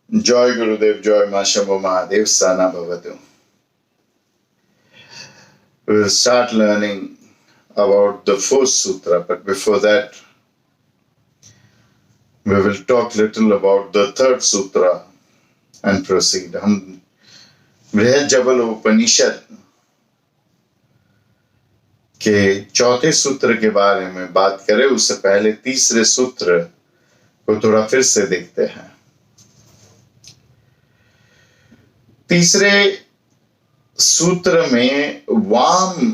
Joy Gurudev, Joy Mashambho Mahadev, Sana Bhavatu. We will start learning about the fourth sutra, but before that, we will talk little about the third sutra and proceed. हम बृहद जबल उपनिषद के चौथे सूत्र के बारे में बात करें, उससे पहले तीसरे सूत्र को थोड़ा फिर से देखते हैं। तीसरे सूत्र में वाम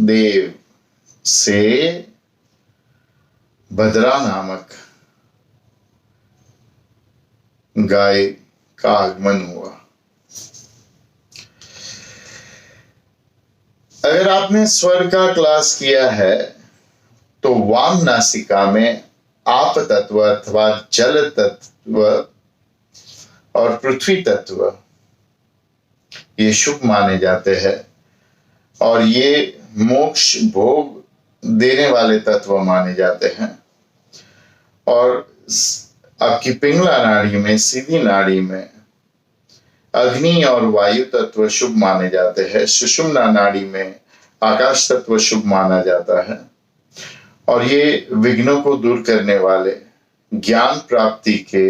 देव से भद्रा नामक गाय का आगमन हुआ। अगर आपने स्वर का क्लास किया है तो वाम नासिका में आप तत्व अथवा जल तत्व और पृथ्वी तत्व ये शुभ माने जाते हैं और ये मोक्ष भोग देने वाले तत्व माने जाते हैं। और आपकी पिंगला नाड़ी में, सीधी नाड़ी में अग्नि और वायु तत्व शुभ माने जाते हैं। सुषुम्ना नाड़ी में आकाश तत्व शुभ माना जाता है और ये विघ्नों को दूर करने वाले ज्ञान प्राप्ति के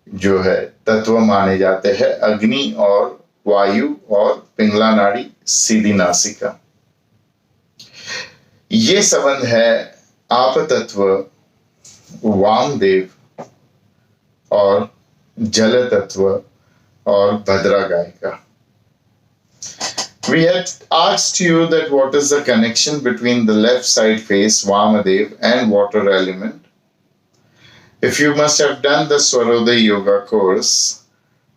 जो है तत्व माने जाते हैं। अग्नि और वायु और पिंगला नाड़ी, सीधी नासिका, ये संबंध है आप तत्व वामदेव और जल तत्व और भद्रा गाय का। We had asked you that what is the connection between the left side face Vamadev and water element. If you must have done the Swarodaya Yoga course,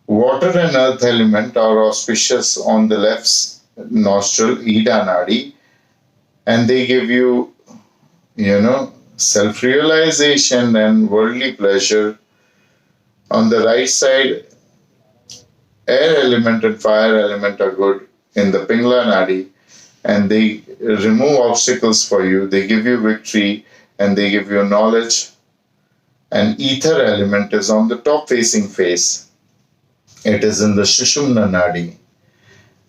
water and earth element are auspicious on the left nostril, Ida Nadi, and they give you, self-realization and worldly pleasure. On the right side, air element and fire element are good in the Pingla Nadi, and they remove obstacles for you. They give you victory and they give you knowledge. And ether element is on the top facing face. It is in the Sushumna Nadi,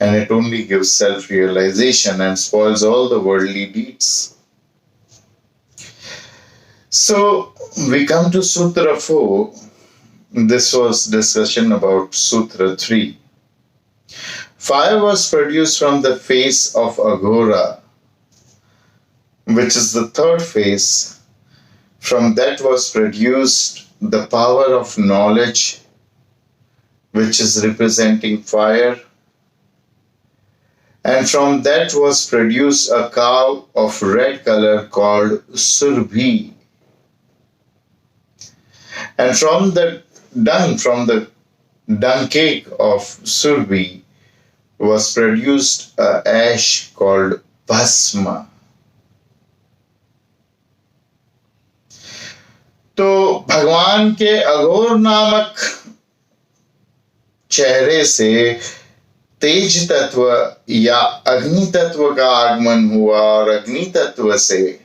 and it only gives self-realization and spoils all the worldly deeds. So we come to Sutra 4. This was discussion about Sutra 3. Fire was produced from the face of Aghora, which is the third face. From that was produced the power of knowledge, which is representing fire. And from that was produced a cow of red color called Surbhi. And from the dung cake of Surbhi was produced an ash called Bhasma. तो भगवान के अघोर नामक चेहरे से तेज तत्व या अग्नि तत्व का आगमन हुआ और अग्नि तत्व से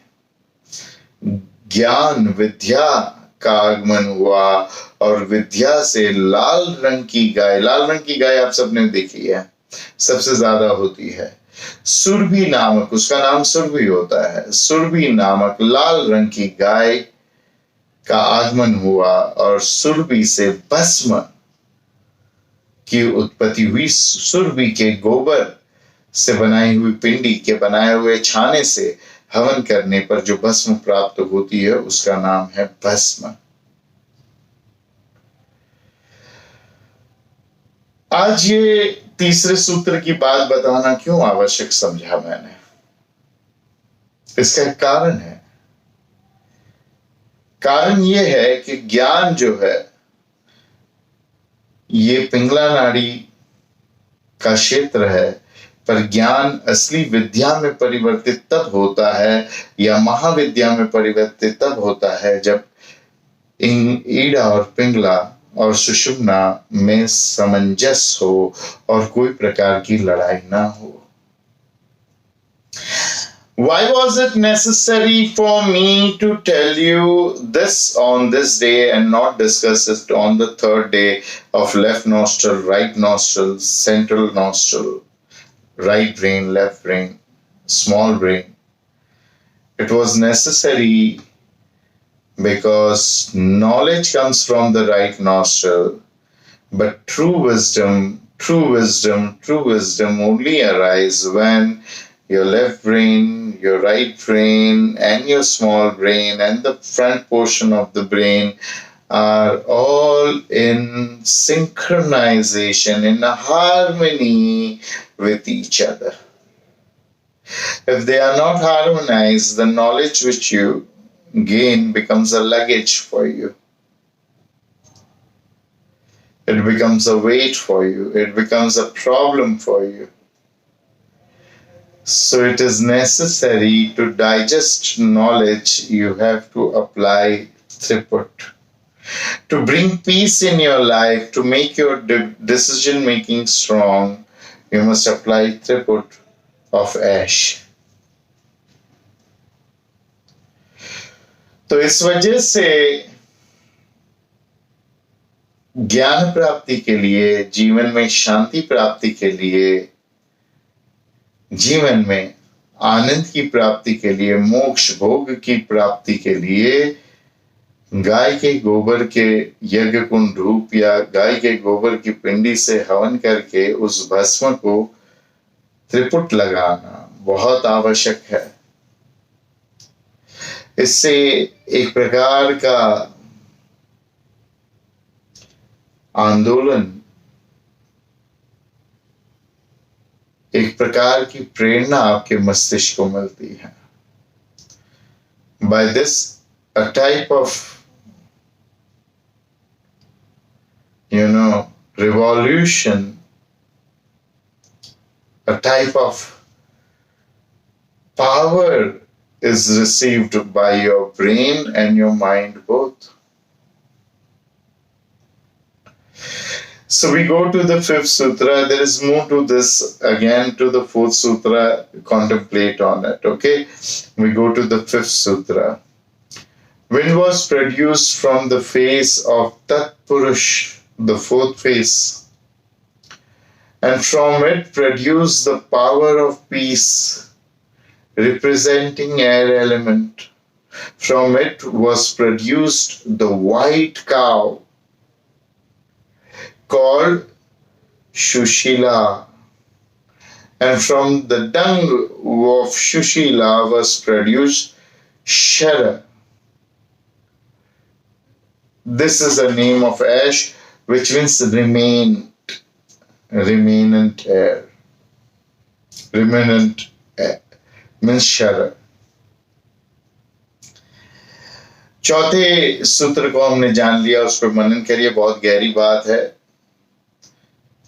ज्ञान विद्या का आगमन हुआ और विद्या से लाल रंग की गाय आप सबने देखी है, सबसे ज्यादा होती है। सुरभि नामक, उसका नाम सुरभि होता है, सुरभि नामक लाल रंग की गाय का आगमन हुआ और सुरभि से भस्म की उत्पत्ति हुई। सुरभि के गोबर से बनाई हुई पिंडी के बनाए हुए छाने से हवन करने पर जो भस्म प्राप्त होती है उसका नाम है भस्म। आज ये तीसरे सूत्र की बात बताना क्यों आवश्यक समझा मैंने, इसका एक कारण है। कारण ये है कि ज्ञान जो है ये पिंगला नाड़ी का क्षेत्र है, पर ज्ञान असली विद्या में परिवर्तित तब होता है या महाविद्या में परिवर्तित तब होता है जब ईड़ा और पिंगला और सुषुम्ना में सामंजस्य हो और कोई प्रकार की लड़ाई ना हो। Why was it necessary for me to tell you this on this day and not discuss it on the third day of left nostril, right nostril, central nostril, right brain, left brain, small brain? It was necessary because knowledge comes from the right nostril, but true wisdom only arises when your left brain, your right brain, and your small brain, and the front portion of the brain are all in synchronization, in a harmony with each other. If they are not harmonized, the knowledge which you gain becomes a luggage for you. It becomes a weight for you. It becomes a problem for you. So it is necessary to digest knowledge. You have to apply Triput. To bring peace in your life, to make your decision making strong, you must apply Triput of ash. तो इस वजह से ज्ञान प्राप्ति के लिए, जीवन में शांति प्राप्ति के लिए, जीवन में आनंद की प्राप्ति के लिए, मोक्ष भोग की प्राप्ति के लिए गाय के गोबर के यज्ञ कुंड धूप या गाय के गोबर की पिंडी से हवन करके उस भस्म को त्रिपुट लगाना बहुत आवश्यक है। इससे एक प्रकार का आंदोलन, एक प्रकार की प्रेरणा आपके मस्तिष्क को मिलती है। By this, a type of, revolution, a type of power is received by your brain and your mind both. So we go to the fifth sutra. There is more to this. Again, to the fourth sutra, contemplate on it. Okay? We go to the fifth sutra. Wind was produced from the face of Tat Purush, the fourth face, and from it produced the power of peace, representing air element. From it was produced the white cow, called Shushila, and from the dung of Shushila was produced Shara. This is the name of ash, which means remanent air. Remanent air means Shara. चौथे सूत्र को हमने जान लिया, उस पर मनन करिए, बहुत गहरी बात है,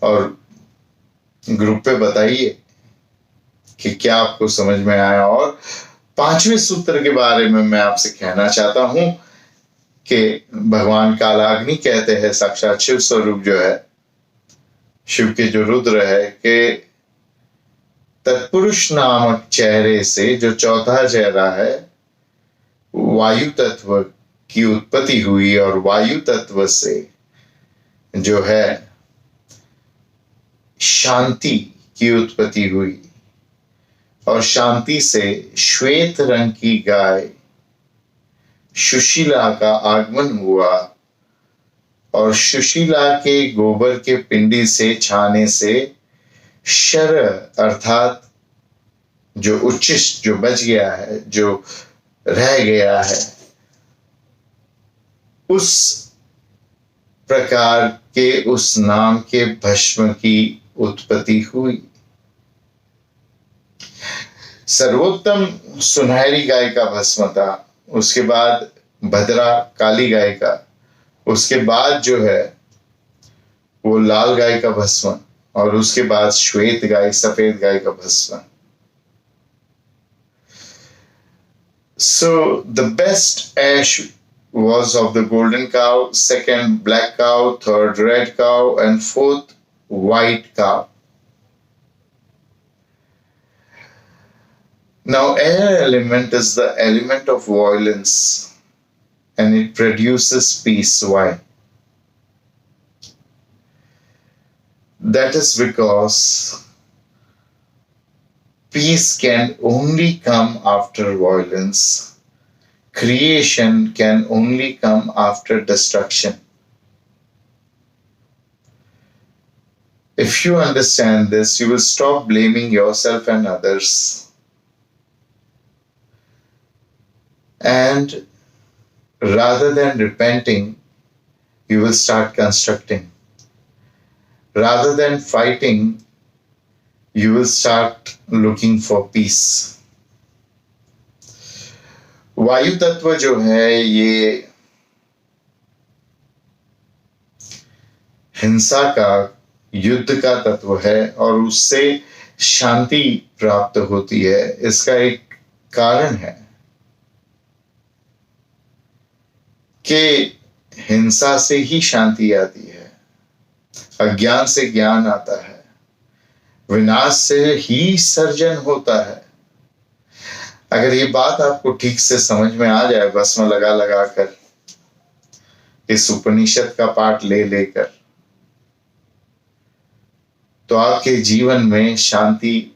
और ग्रुप पे बताइए कि क्या आपको समझ में आया। और पांचवें सूत्र के बारे में मैं आपसे कहना चाहता हूं कि भगवान कालाग्नि कहते हैं, साक्षात शिव स्वरूप जो है, शिव के जो रुद्र है, कि तत्पुरुष नामक चेहरे से, जो चौथा चेहरा है, वायु तत्व की उत्पत्ति हुई, और वायु तत्व से जो है शांति की उत्पत्ति हुई, और शांति से श्वेत रंग की गाय सुशीला का आगमन हुआ, और सुशीला के गोबर के पिंडी से, छाने से शर अर्थात जो उच्छिष्ट, जो बच गया है, जो रह गया है, उस प्रकार के, उस नाम के भस्म की उत्पत्ति हुई। सर्वोत्तम सुनहरी गाय का भस्म था, उसके बाद भद्रा काली गाय का, उसके बाद जो है वो लाल गाय का भस्म, और उसके बाद श्वेत गाय, सफेद गाय का भस्म। So the best ash was of the golden cow, second black cow, third red cow, and fourth white cow. Now, air element is the element of violence and it produces peace. Why? That is because peace can only come after violence. Creation can only come after destruction. If you understand this, you will stop blaming yourself and others. And rather than repenting, you will start constructing. Rather than fighting, you will start looking for peace. वायु तत्व जो है ये हिंसा का, युद्ध का तत्व है और उससे शांति प्राप्त होती है। इसका एक कारण है कि हिंसा से ही शांति आती है, अज्ञान से ज्ञान आता है, विनाश से ही सर्जन होता है। अगर ये बात आपको ठीक से समझ में आ जाए, भस्म लगा लगा कर, इस उपनिषद का पाठ ले लेकर, तो आपके जीवन में शांति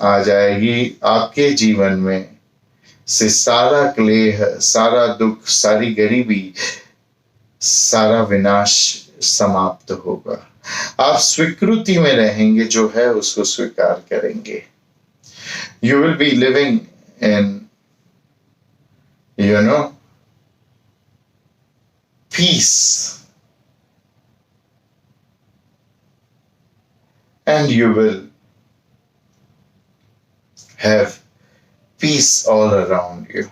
आ जाएगी। आपके जीवन में से सारा क्लेश, सारा दुख, सारी गरीबी, सारा विनाश समाप्त होगा। आप स्वीकृति में रहेंगे, जो है उसको स्वीकार करेंगे। You will be living in, peace. And you will have peace all around you.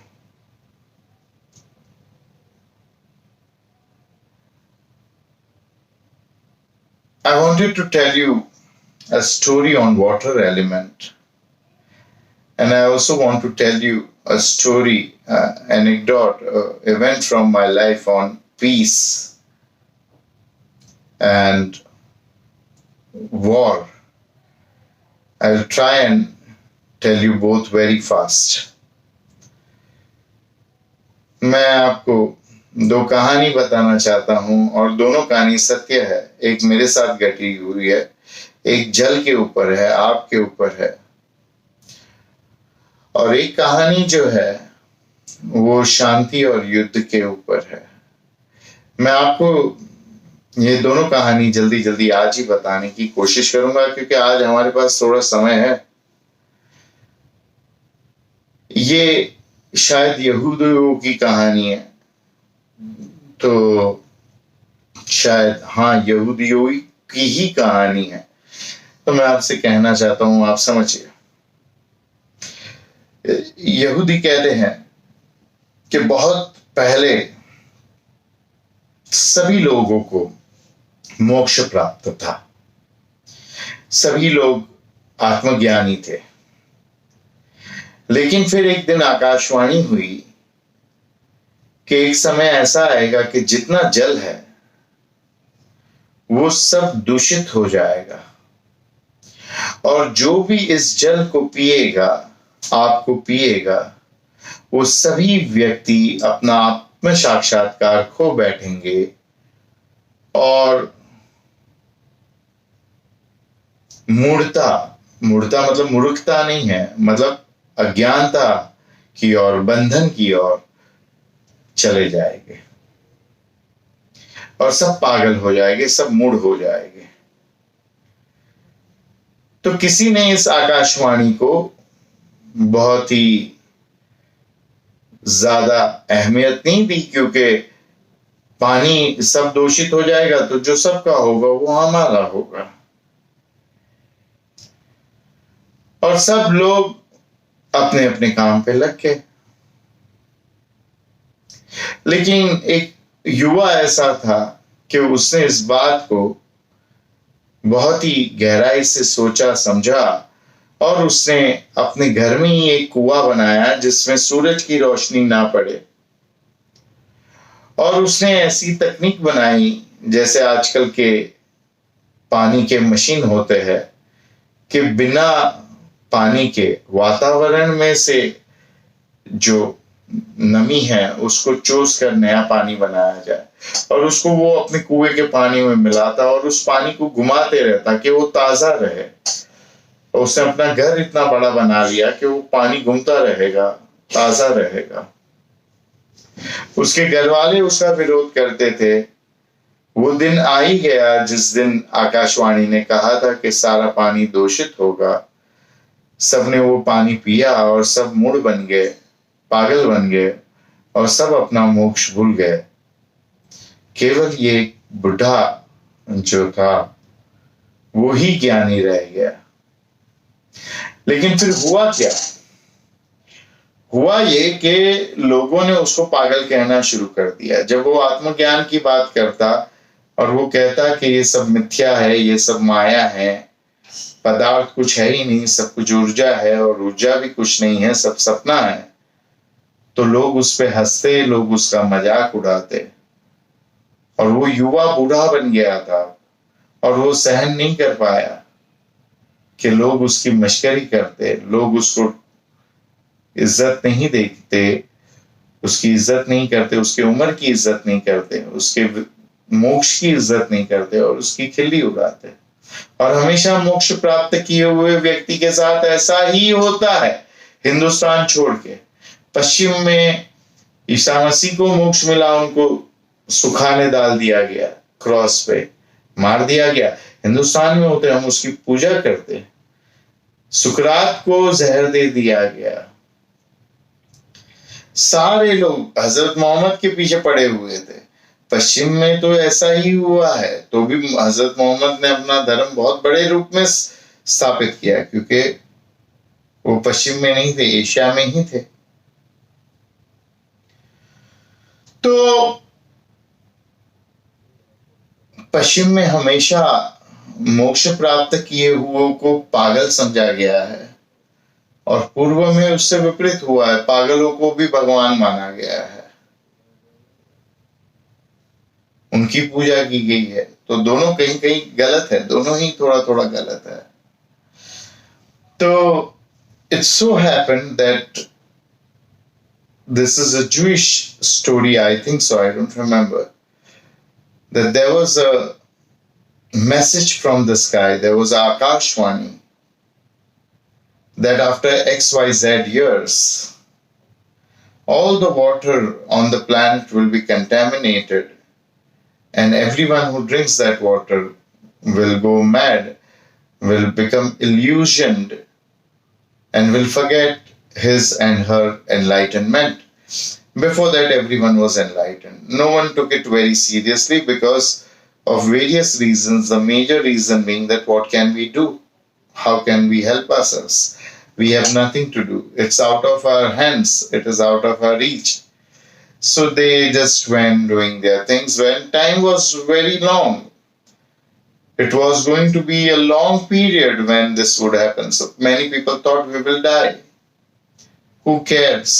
I wanted to tell you a story on water element. And I also want to tell you a story, anecdote, event from my life on peace and war. I'll try and tell you both very fast. मैं आपको दो कहानी बताना चाहता हूं और दोनों कहानी सत्य है। एक मेरे साथ घटी हुई है, एक जल के ऊपर है, आग के ऊपर है, और एक कहानी जो है वो शांति और युद्ध के ऊपर है। मैं आपको ये दोनों कहानी जल्दी जल्दी आज ही बताने की कोशिश करूंगा, क्योंकि आज हमारे पास थोड़ा समय है। ये शायद यहूदियों की कहानी है, तो शायद हाँ यहूदियों की ही कहानी है। तो मैं आपसे कहना चाहता हूं, आप समझिए। यहूदी कहते हैं कि बहुत पहले सभी लोगों को मोक्ष प्राप्त था, सभी लोग आत्मज्ञानी थे। लेकिन फिर एक दिन आकाशवाणी हुई कि एक समय ऐसा आएगा कि जितना जल है वो सब दूषित हो जाएगा, और जो भी इस जल को पिएगा, आपको पिएगा, वो सभी व्यक्ति अपना आत्म साक्षात्कार खो बैठेंगे और मूढ़ता मतलब मूर्खता नहीं है, मतलब अज्ञानता की ओर, बंधन की ओर चले जाएंगे और सब पागल हो जाएंगे, सब मूढ़ हो जाएंगे। तो किसी ने इस आकाशवाणी को बहुत ही ज्यादा अहमियत नहीं दी, क्योंकि पानी सब दूषित हो जाएगा तो जो सबका होगा वो हमारा होगा। और सब लोग अपने अपने काम पे लग गए। लेकिन एक युवा ऐसा था कि उसने इस बात को बहुत ही गहराई से सोचा, समझा, और उसने अपने घर में ही एक कुआं बनाया जिसमें सूरज की रोशनी ना पड़े। और उसने ऐसी तकनीक बनाई, जैसे आजकल के पानी के मशीन होते हैं, कि बिना पानी के वातावरण में से जो नमी है उसको चूस कर नया पानी बनाया जाए, और उसको वो अपने कुएं के पानी में मिलाता और उस पानी को घुमाते रहता कि वो ताजा रहे। और उसने अपना घर इतना बड़ा बना लिया कि वो पानी घूमता रहेगा, ताजा रहेगा। उसके घर वाले उसका विरोध करते थे। वो दिन आ ही गया जिस दिन आकाशवाणी ने कहा था कि सारा पानी दूषित होगा। सबने वो पानी पिया और सब मूढ़ बन गए, पागल बन गए और सब अपना मोक्ष भूल गए। केवल ये बुढ़ा जो था वो ही ज्ञानी रह गया। लेकिन फिर हुआ क्या? हुआ ये कि लोगों ने उसको पागल कहना शुरू कर दिया। जब वो आत्मज्ञान की बात करता और वो कहता कि ये सब मिथ्या है, ये सब माया है, पदार्थ कुछ है ही नहीं, सब कुछ ऊर्जा है और ऊर्जा भी कुछ नहीं है, सब सपना है, तो लोग उस पे हंसते, लोग उसका मजाक उड़ाते। और वो युवा बूढ़ा बन गया था और वो सहन नहीं कर पाया कि लोग उसकी मश्करी करते, लोग उसको इज्जत नहीं देते, उसकी इज्जत नहीं करते, उसके उम्र की इज्जत नहीं करते, उसके मोक्ष की इज्जत नहीं करते और उसकी खिल्ली उड़ाते। और हमेशा मोक्ष प्राप्त किए हुए व्यक्ति के साथ ऐसा ही होता है। हिंदुस्तान छोड़ के पश्चिम में ईसा मसीह को मोक्ष मिला, उनको सुखाने डाल दिया गया, क्रॉस पे मार दिया गया। हिंदुस्तान में होते हम उसकी पूजा करते। सुकरात को जहर दे दिया गया। सारे लोग हजरत मोहम्मद के पीछे पड़े हुए थे। पश्चिम में तो ऐसा ही हुआ है, तो भी हजरत मोहम्मद ने अपना धर्म बहुत बड़े रूप में स्थापित किया, क्योंकि वो पश्चिम में नहीं थे, एशिया में ही थे। तो पश्चिम में हमेशा मोक्ष प्राप्त किए हुए को पागल समझा गया है और पूर्व में उससे विपरीत हुआ है, पागलों को भी भगवान माना गया है, उनकी पूजा की गई है। तो दोनों कहीं कहीं गलत है, दोनों ही थोड़ा थोड़ा गलत है। तो it so happened that this is a Jewish story, I think so, I don't remember, that there was a message from the sky, there was Akashwani, that after XYZ years, all the water on the planet will be contaminated, and everyone who drinks that water will go mad, will become illusioned, and will forget his and her enlightenment. Before that, everyone was enlightened. No one took it very seriously because of various reasons, the major reason being that what can we do? How can we help ourselves? We have nothing to do. It's out of our hands. It is out of our reach. So they just went doing their things when time was very long. It was going to be a long period when this would happen. So many people thought we will die. Who cares?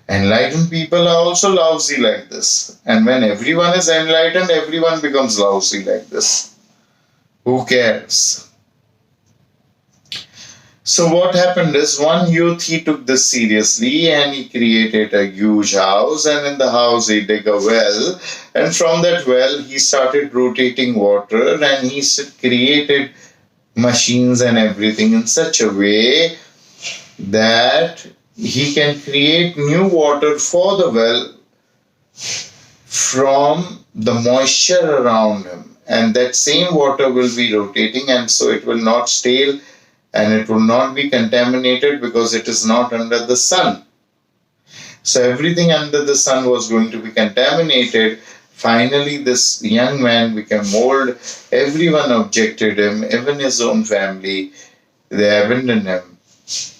Enlightened people are also lousy like this. And when everyone is enlightened, everyone becomes lousy like this. Who cares? So what happened is, one youth, he took this seriously and he created a huge house, and in the house he dug a well, and from that well he started rotating water, and he created machines and everything in such a way that he can create new water for the well from the moisture around him, and that same water will be rotating, and so it will not stale and it will not be contaminated because it is not under the sun. So everything under the sun was going to be contaminated. Finally, this young man became old. Everyone objected him, even his own family. They abandoned him.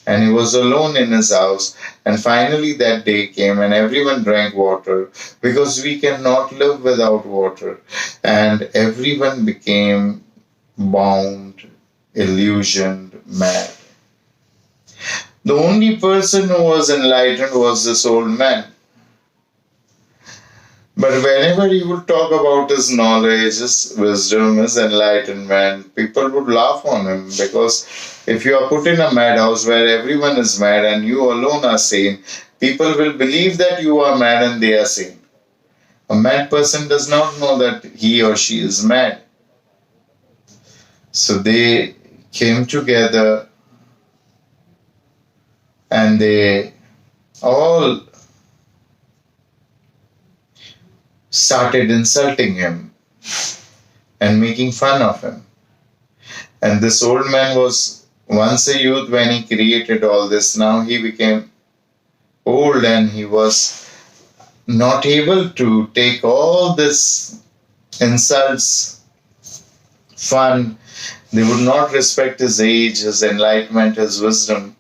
And he was alone in his house. And finally that day came and everyone drank water because we cannot live without water. And everyone became bound, illusioned, mad. The only person who was enlightened was this old man. But whenever he would talk about his knowledge, his wisdom, his enlightenment, people would laugh on him, because if you are put in a madhouse where everyone is mad and you alone are sane, people will believe that you are mad and they are sane. A mad person does not know that he or she is mad. So they came together and they all started insulting him and making fun of him. And this old man was once a youth when he created all this. Now he became old and he was not able to take all this insults, fun. They would not respect his age, his enlightenment, his wisdom.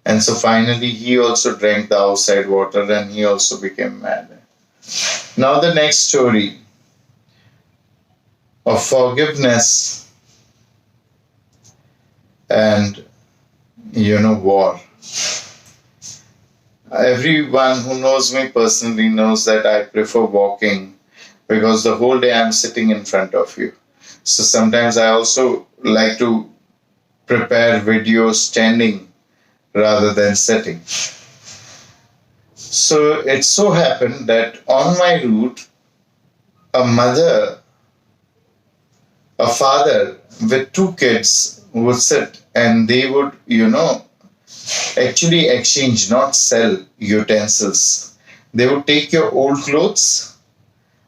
And so finally he also drank the outside water and he also became mad. Now the next story of forgiveness and war. Everyone who knows me personally knows that I prefer walking, because the whole day I'm sitting in front of you. So sometimes I also like to prepare videos standing rather than sitting. So it so happened that on my route, a mother, a father with two kids would sit and they would, actually exchange, not sell utensils. They would take your old clothes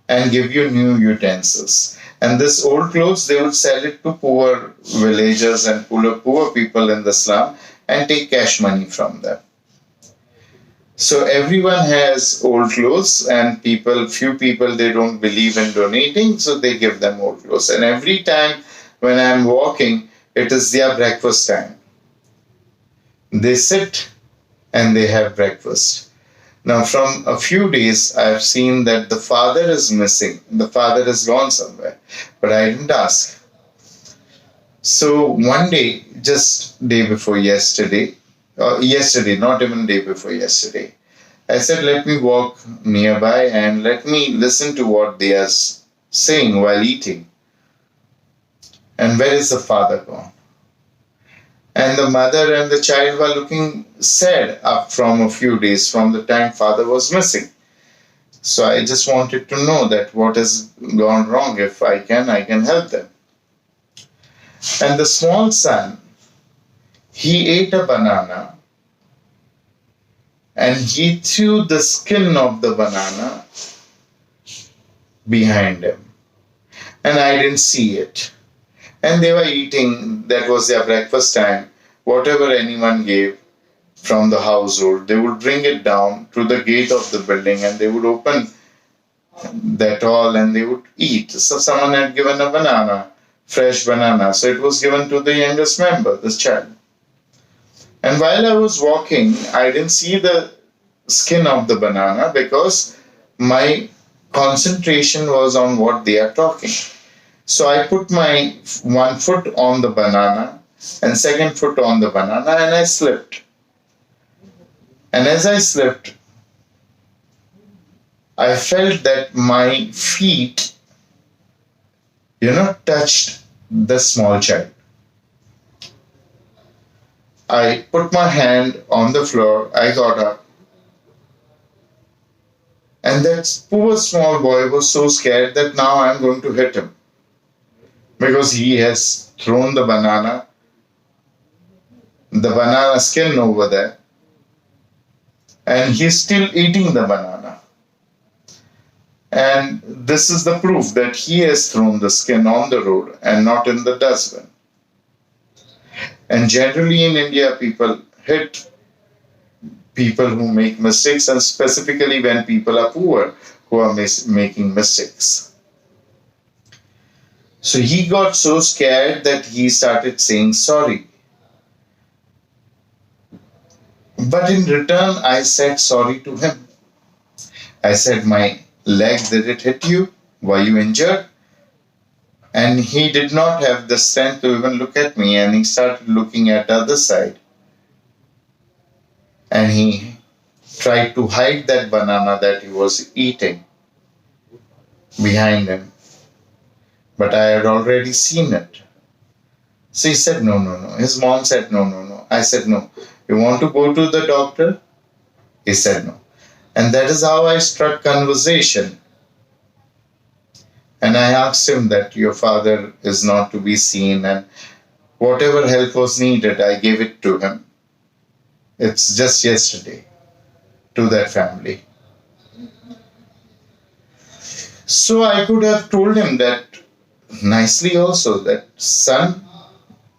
and give you new utensils. And this old clothes, they would sell it to poor villagers and poor people in the slum and take cash money from them. So everyone has old clothes, and few people, they don't believe in donating, so they give them old clothes. And every time when I'm walking, it is their breakfast time. They sit and they have breakfast. Now, from a few days, I've seen that the father is missing. The father has gone somewhere, but I didn't ask. So one day, just day before yesterday, not even day before yesterday, I said, let me walk nearby and let me listen to what they are saying while eating. And where is the father gone? And the mother and the child were looking sad up from a few days from the time father was missing. So I just wanted to know that what has gone wrong. If I can help them. And the small son, he ate a banana and he threw the skin of the banana behind him. And I didn't see it. And they were eating, that was their breakfast time. Whatever anyone gave from the household, they would bring it down to the gate of the building and they would open that all and they would eat. So someone had given a banana, fresh banana. So it was given to the youngest member, this child. And while I was walking, I didn't see the skin of the banana because my concentration was on what they are talking. So I put my one foot on the banana and second foot on the banana and I slipped. And as I slipped, I felt that my feet, touched the small child. I put my hand on the floor, I got up. And that poor small boy was so scared that now I'm going to hit him. Because he has thrown the banana skin over there. And he's still eating the banana. And this is the proof that he has thrown the skin on the road and not in the dustbin. And generally in India, people hit people who make mistakes, and specifically when people are poor who are making mistakes. So he got so scared that he started saying sorry. But in return, I said sorry to him. I said, my leg, did it hit you? Were you injured? And he did not have the strength to even look at me, and he started looking at the other side. And he tried to hide that banana that he was eating. behind him, but I had already seen it. So he said, no, no, no. His mom said, no, no, no. I said, no. You want to go to the doctor? He said, no. And that is how I struck conversation. And I asked him that your father is not to be seen, and whatever help was needed, I gave it to him. It's just yesterday to that family. So I could have told him that nicely also, that son,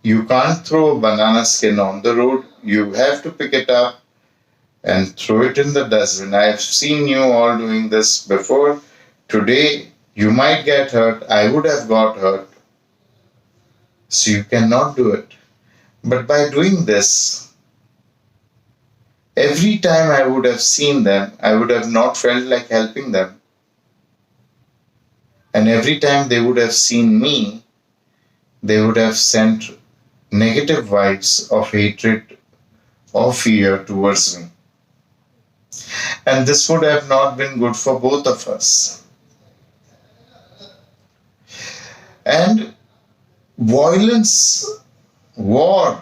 you can't throw a banana skin on the road. You have to pick it up and throw it in the dustbin. I have seen you all doing this before. Today, you might get hurt. I would have got hurt. So you cannot do it. But by doing this, every time I would have seen them, I would have not felt like helping them. And every time they would have seen me, they would have sent negative vibes of hatred or fear towards me. And this would have not been good for both of us. And violence, war,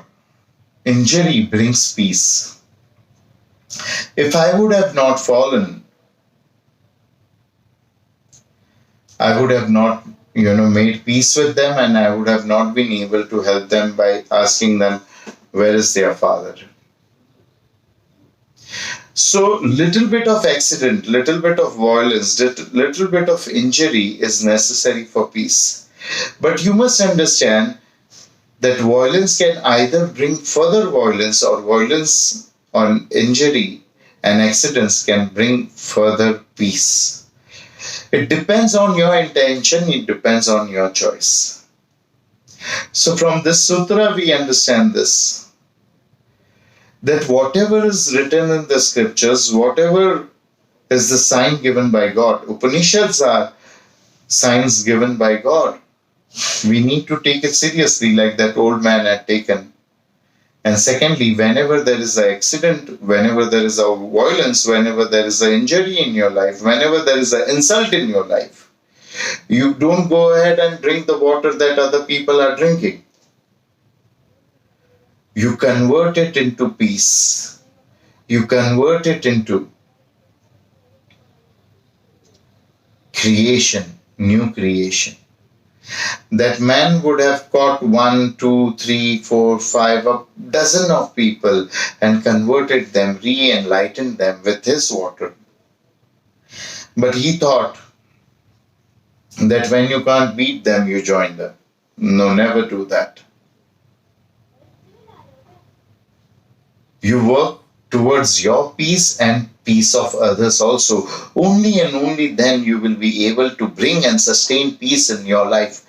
injury brings peace. If I would have not fallen, I would have not, made peace with them, and I would have not been able to help them by asking them, where is their father? So little bit of accident, little bit of violence, little bit of injury is necessary for peace. But you must understand that violence can either bring further violence, or violence on injury and accidents can bring further peace. It depends on your intention, it depends on your choice. So from this sutra we understand this, that whatever is written in the scriptures, whatever is the sign given by God, Upanishads are signs given by God. We need to take it seriously, like that old man had taken. And secondly, whenever there is an accident, whenever there is a violence, whenever there is an injury in your life, whenever there is an insult in your life, you don't go ahead and drink the water that other people are drinking. You convert it into peace. You convert it into creation, new creation. That man would have caught 1, 2, 3, 4, 5, a dozen of people and converted them, re-enlightened them with his water. But he thought that when you can't beat them, you join them. No, never do that. You work towards your peace and peace of others also. Only and only then you will be able to bring and sustain peace in your life.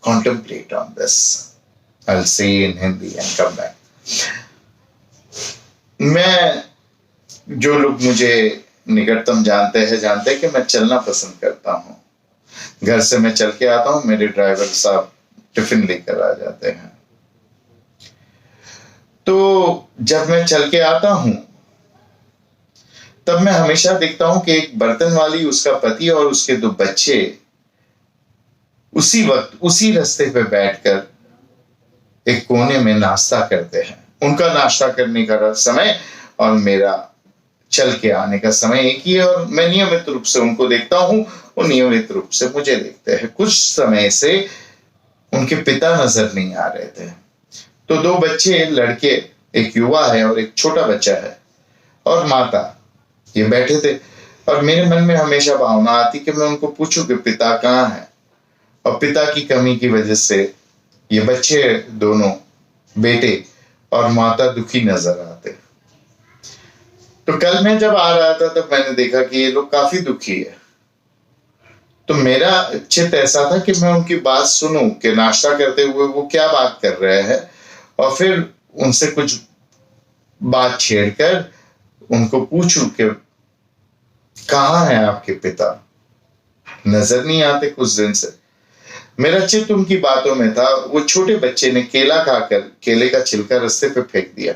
Contemplate on this. I'll say in Hindi and come back. मैं, जो लोग मुझे निकटतम जानते हैं कि मैं चलना पसंद करता हूँ. घर से मैं चल के आता हूँ, मेरे ड्राइवर साहब टिफिन लेकर आ जाते हैं. तो जब मैं चल के आता हूं, तब मैं हमेशा देखता हूं कि एक बर्तन वाली, उसका पति और उसके 2 बच्चे उसी वक्त उसी रास्ते पे बैठकर एक कोने में नाश्ता करते हैं. उनका नाश्ता करने का समय और मेरा चल के आने का समय एक ही है, और मैं नियमित रूप से उनको देखता हूं, वो नियमित रूप से मुझे देखते हैं. कुछ समय से उनके पिता नजर नहीं आ रहे थे. तो 2 बच्चे, लड़के, एक युवा है और एक छोटा बच्चा है, और माता, ये बैठे थे. और मेरे मन में हमेशा भावना आती कि मैं उनको पूछूं कि पिता कहाँ है. और पिता की कमी की वजह से ये बच्चे दोनों, बेटे और माता, दुखी नजर आते. तो कल मैं जब आ रहा था तब मैंने देखा कि ये लोग काफी दुखी है. तो मेरा चित्त ऐसा था कि मैं उनकी बात सुनूं कि नाश्ता करते हुए वो क्या बात कर रहे हैं, और फिर उनसे कुछ बात छेड़कर उनको पूछूं कि कहाँ हैं आपके पिता, नजर नहीं आते कुछ दिन से. मेरा चित्त उनकी बातों में था. वो छोटे बच्चे ने केला खाकर केले का छिलका रास्ते पे फेंक दिया,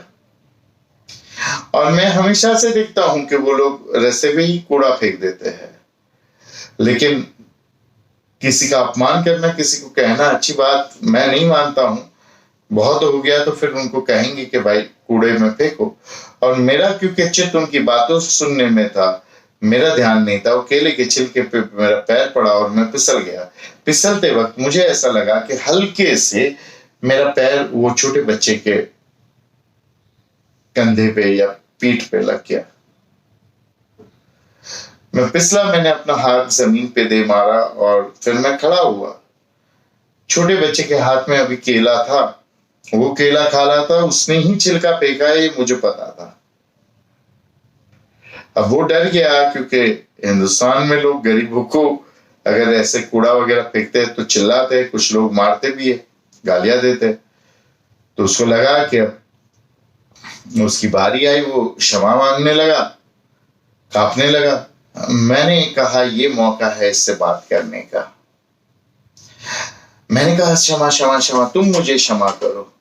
और मैं हमेशा से देखता हूं कि वो लोग रास्ते पे ही कूड़ा फेंक देते हैं. लेकिन किसी का अपमान करना, किसी को कहना अच्छी बात मैं नहीं मानता हूं। बहुत हो गया तो फिर उनको कहेंगे कि भाई कूड़े में फेंको। और मेरा क्योंकि चित्त उनकी बातों सुनने में था, मेरा ध्यान नहीं था, वो केले के छिलके पे मेरा पैर पड़ा और मैं फिसल गया। फिसलते वक्त मुझे ऐसा लगा कि हल्के से मेरा पैर वो छोटे बच्चे के कंधे पे या पीठ पे लग गया। मैं फिसला, मैंने अपना हाथ जमीन पे दे मारा और फिर मैं खड़ा हुआ। छोटे बच्चे के हाथ में अभी केला था, वो केला खा रहा था, उसने ही छिलका फेंका है ये मुझे पता था। अब वो डर गया क्योंकि हिंदुस्तान में लोग गरीबों को अगर ऐसे कूड़ा वगैरह फेंकते हैं तो चिल्लाते हैं, कुछ लोग मारते भी है, गालियां देते हैं। तो उसको लगा कि अब उसकी बारी आई, वो क्षमा मांगने लगा, कांपने लगा। मैंने कहा ये मौका है इससे बात करने का। मैंने कहा क्षमा क्षमा क्षमा, तुम मुझे क्षमा करो,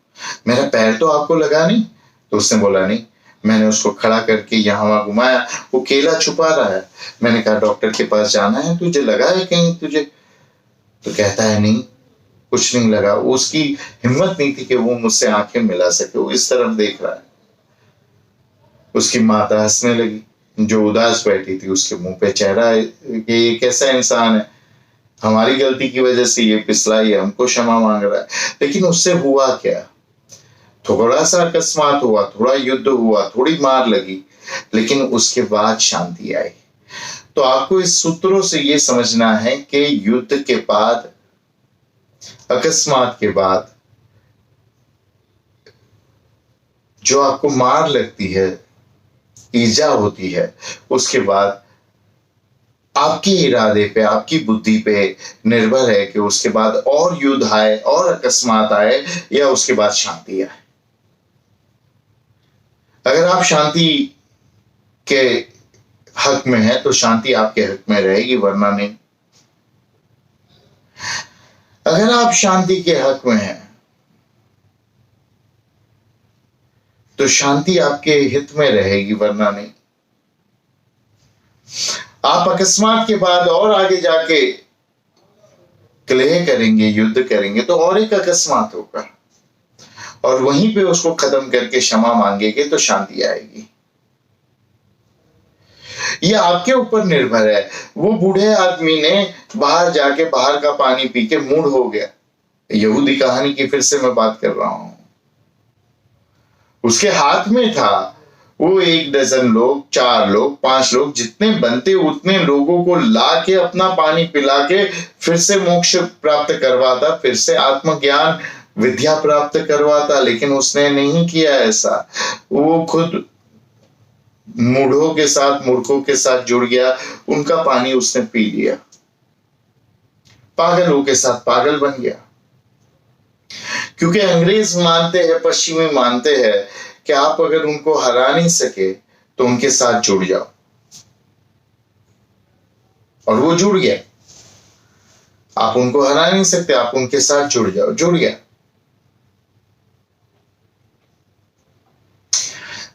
मेरा पैर तो आपको लगा नहीं। तो उसने बोला नहीं। मैंने उसको खड़ा करके यहाँ वहां घुमाया, वो केला छुपा रहा है। मैंने कहा डॉक्टर के पास जाना है, तुझे लगा है कहीं तुझे? तो कहता है नहीं, कुछ नहीं लगा। उसकी हिम्मत नहीं थी कि वो मुझसे आंखें मिला सके, वो इस तरफ देख रहा है। उसकी माता हंसने लगी, जो उदास बैठी थी उसके मुंह पे चेहरा कि ये कैसा इंसान है, हमारी गलती की वजह से ये फिसला, ये हमको क्षमा मांग रहा है। लेकिन उससे हुआ क्या? थोड़ा सा अकस्मात हुआ, थोड़ा युद्ध हुआ, थोड़ी मार लगी, लेकिन उसके बाद शांति आई। तो आपको इस सूत्रों से ये समझना है कि युद्ध के बाद, अकस्मात के बाद जो आपको मार लगती है, ईजा होती है, उसके बाद आपके इरादे पे, आपकी बुद्धि पे निर्भर है कि उसके बाद और युद्ध आए और अकस्मात आए या उसके बाद शांति आए। अगर आप शांति के हक में है तो शांति आपके हक में रहेगी, वरना नहीं। अगर आप शांति के हक में हैं तो शांति आपके हित में रहेगी, वरना नहीं। आप अकस्मात के बाद और आगे जाके कलह करेंगे, युद्ध करेंगे, तो और एक अकस्मात होगा और वहीं पे उसको खत्म करके क्षमा मांगेंगे तो शांति आएगी। ये आपके ऊपर निर्भर है। वो बूढ़े आदमी ने बाहर जाके बाहर का पानी पी के मूड हो गया। यहूदी कहानी की फिर से मैं बात कर रहा हूं। उसके हाथ में था, वो 1 डजन लोग, 4 लोग, 5 लोग, जितने बनते उतने लोगों को ला के अपना पानी पिला के फिर से मोक्ष प्राप्त करवाता, फिर से आत्मज्ञान विद्या प्राप्त करवाता। लेकिन उसने नहीं किया ऐसा। वो खुद मूढ़ों के साथ, मूर्खों के साथ जुड़ गया, उनका पानी उसने पी लिया, पागलों के साथ पागल बन गया। क्योंकि अंग्रेज मानते हैं, पश्चिमी मानते हैं कि आप अगर उनको हरा नहीं सके तो उनके साथ जुड़ जाओ, और वो जुड़ गया। आप उनको हरा नहीं सकते, आप उनके साथ जुड़ जाओ, जुड़ गया।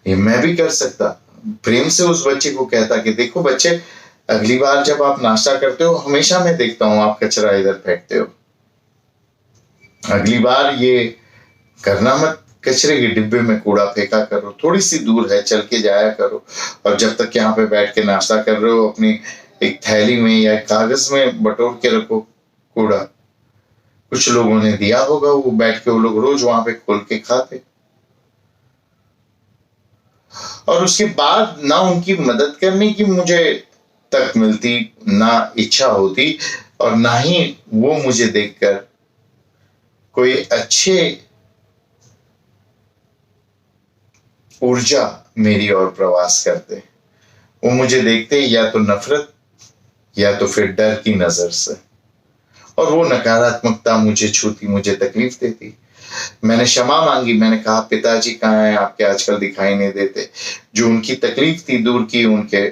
ये मैं भी कर सकता। प्रेम से उस बच्चे को कहता कि देखो बच्चे, अगली बार जब आप नाश्ता करते हो, हमेशा मैं देखता हूं आप कचरा इधर फेंकते हो, अगली बार ये करना मत, कचरे के डिब्बे में कूड़ा फेंका करो, थोड़ी सी दूर है चल के जाया करो। और जब तक यहाँ पे बैठ के नाश्ता कर रहे हो, अपनी एक थैली में या कागज में बटोर के रखो कूड़ा। कुछ लोगों ने दिया होगा, वो बैठ के वो लोग रोज वहां पे खोल के खाते, और उसके बाद ना उनकी मदद करने की मुझे तक मिलती, ना इच्छा होती, और ना ही वो मुझे देखकर कोई अच्छे ऊर्जा मेरी ओर प्रवास करते। वो मुझे देखते या तो नफरत या तो फिर डर की नजर से, और वो नकारात्मकता मुझे छूती, मुझे तकलीफ देती। मैंने क्षमा मांगी, मैंने कहा पिताजी कहाँ हैं आपके, आजकल दिखाई नहीं देते। जो उनकी तकलीफ थी दूर की, उनके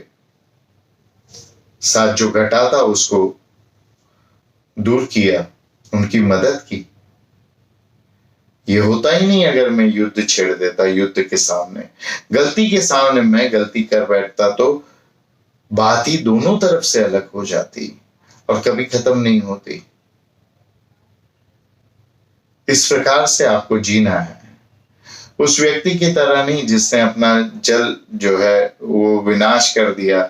साथ जो घटा था उसको दूर किया, उनकी मदद की। ये होता ही नहीं अगर मैं युद्ध छेड़ देता। युद्ध के सामने, गलती के सामने मैं गलती कर बैठता तो बात ही दोनों तरफ से अलग हो जाती और कभी खत्म नहीं होती। इस प्रकार से आपको जीना है, उस व्यक्ति की तरह नहीं जिसने अपना जल जो है वो विनाश कर दिया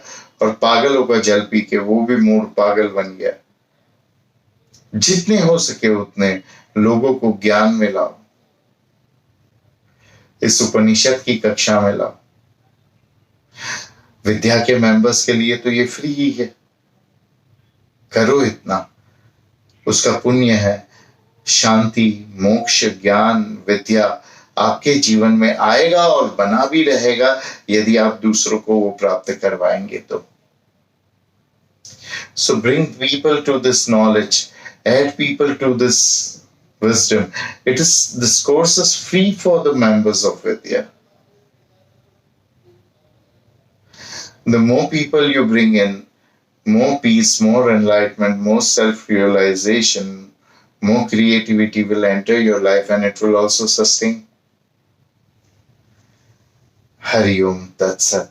और पागलों का जल पी के वो भी मूड पागल बन गया। जितने हो सके उतने लोगों को ज्ञान में लाओ, इस उपनिषद की कक्षा में लाओ। विद्या के मेंबर्स के लिए तो ये फ्री ही है, करो इतना, उसका पुण्य है। शांति, मोक्ष, ज्ञान, विद्या आपके जीवन में आएगा और बना भी रहेगा यदि आप दूसरों को वो प्राप्त करवाएंगे तो। So bring people to this knowledge, add people to this wisdom. This course is free for the members of Vidya. The more people you bring in, more peace, more enlightenment, more self-realization, more creativity will enter your life and it will also sustain. Hari Om Tat Sat.